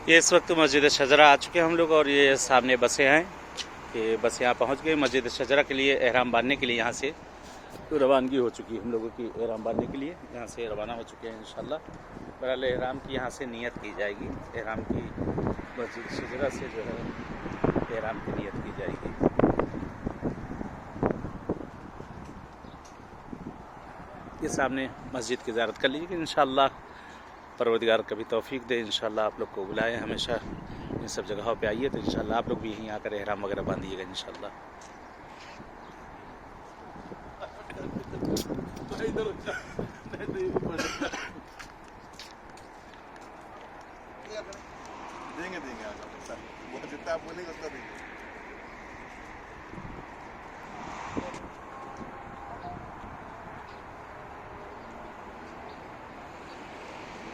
ये इस वक्त मस्जिद शजरा आ चुके हैं हम लोग और ये सामने बसें हैं। ये बस यहाँ पहुँच गए मस्जिद शजरा के लिए एहराम बांधने के लिए। यहाँ से रवानगी हो चुकी है हम लोगों की एहराम बांधने के लिए। यहाँ से रवाना हो चुके हैं इंशाल्लाह। बहरहाल एहराम की यहाँ से नियत की जाएगी। एहराम की मस्जिद शजरा से जो है एहराम की नियत की जाएगी। ये सामने मस्जिद की ज़ियारत कर लीजिए इंशाल्लाह। परवरदिगार कभी तौफीक दे इंशाल्लाह आप लोग को बुलाएं। हमेशा इन सब जगहों पे आइए तो इंशाल्लाह आप लोग भी यहीं आकर एहराम वगैरह बांधिएगा इंशाल्लाह। जितना आप बोलेंगे उतना देंगे।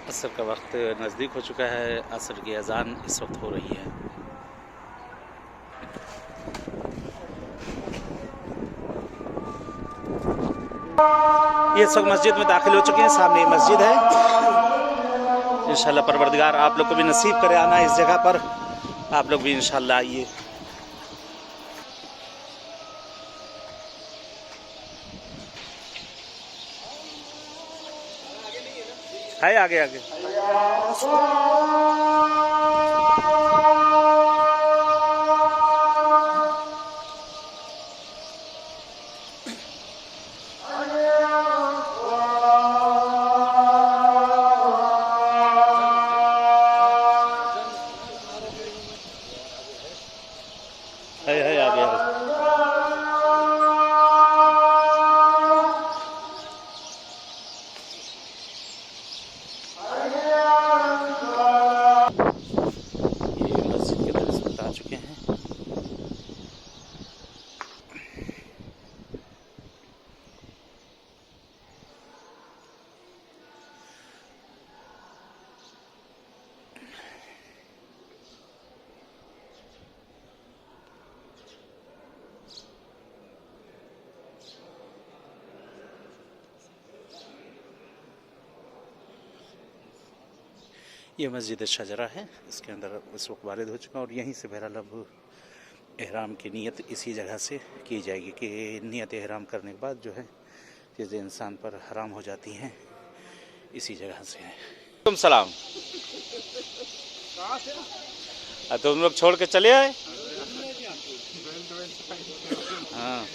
असर का वक्त नज़दीक हो चुका है। असर की अजान इस वक्त हो रही है। ये सब मस्जिद में दाखिल हो चुके हैं। सामने मस्जिद है। इंशाल्लाह परवरदिगार आप लोग को भी नसीब करे आना इस जगह पर। आप लोग भी इंशाल्लाह आइए। है आगे आगे। है आगे आगे। चुके हैं। ये मस्जिद शजरा है। इसके अंदर इस वक्त वालिद हो चुका और यहीं से बहरहाल अब एहराम की नियत इसी जगह से की जाएगी कि नियत एहराम करने के बाद जो है चीज़ें इंसान पर हराम हो जाती हैं इसी जगह से है। तुम सलाम। तुम लोग छोड़ के चले आए। हाँ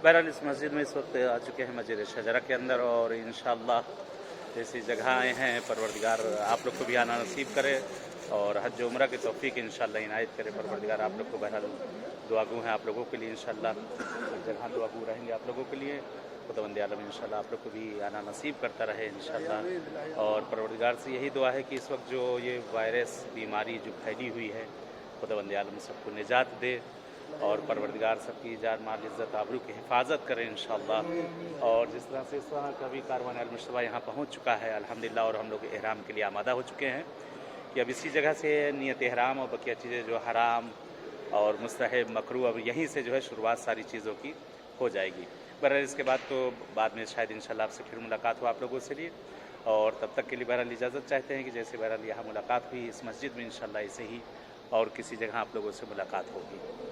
बहरहाल इस मस्जिद में इस वक्त आ चुके हैं मस्जिद शजरा के अंदर और इंशाअल्लाह जैसी जगह आए हैं परवरदिगार आप लोग को भी आना नसीब करे और हज उम्रा की तौफीक इंशाअल्लाह इनायत करे। परवरदिगार आप लोग को बहरहाल दुआगू हैं आप लोगों के लिए इंशाअल्लाह। जगह दुआगू रहेंगे आप लोगों के लिए। खुदावंद आलम इंशाअल्लाह आप लोग को भी आना नसीब करता रहे इंशाअल्लाह। और परवरदिगार से यही दुआ है कि इस वक्त जो ये वायरस बीमारी जो फैली हुई है खुदावंद आलम सबको निजात दे और परवरदिगार सबकी जान माल इज़्ज़त आबरू की हिफाजत करें इंशाअल्लाह। और जिस तरह से इस तरह का भी कारवान अल-मुस्तफ़ा यहाँ पहुँच चुका है अल्हम्दुलिल्लाह और हम लोग एहराम के लिए आमादा हो चुके हैं कि अब इसी जगह से नियत एहराम और बकिया चीज़ें जो हराम और मुस्तहब मकरूह अब यहीं से जो है शुरुआत सारी चीज़ों की हो जाएगी। बहरहाल इसके बाद तो बाद में शायद इंशाअल्लाह आपसे फिर मुलाकात हो आप लोगों से लिए और तब तक के लिए बहरहाल इजाज़त चाहते हैं कि जैसे बहरहाल यहाँ मुलाकात हुई इस मस्जिद में इंशाअल्लाह ऐसे ही और किसी जगह आप लोगों से मुलाकात होगी।